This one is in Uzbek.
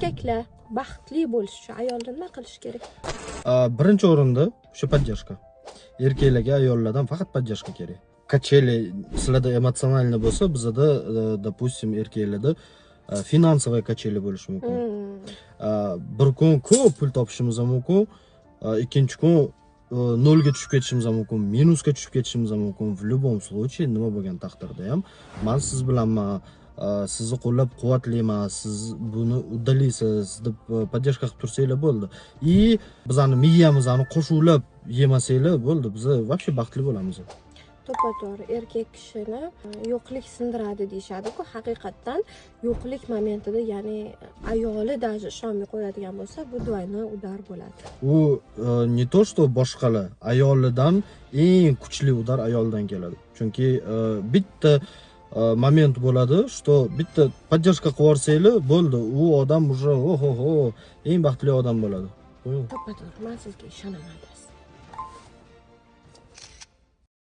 erkaklar baxtli bo'lish uchun ayollar nima qilish kerak? Birinchi o'rinda o'sha поддержка. Erkaklarga ayollardan faqat поддержка kerak. Kacheli sizlarda emotsionalniy bo'lsa, bizda допустим erkaklarda finansoviy kacheli bo'lishi mumkin. Bir kun ko'p pul topishimiz mumkin, ikkinchi kun nolga tushib ketishimiz mumkin, minusga tushib ketishimiz mumkin. В любом случае nima bo'lgan taqdirda ham men siz bilanman, sizni qo'llab-quvvatlayman, siz buni uddalaysiz deb поддержка qilib tursanglar bo'ldi. Bizani miyamizni qo'shuvlab yemasanglar bo'ldi, biz вообще baxtli bo'lamiz. To'ppa-to'g'ri, erkak kishini yo'qlik sindiradi deyshadi-ku. Haqiqatdan yo'qlik momentida, ya'ni ayoli даже ishonmay qo'yadigan bo'lsa, bu do'yni udar bo'ladi. U не то что boshqalar, ayolidan eng kuchli udar ayoldan keladi. Chunki bitta moment bo'ladi, что bitta поддержка qilib yuborsanglar bo'ldi, u odam уже eng baxtli odam bo'ladi. To'ppa-to'g'ri, men sizga ishonaman.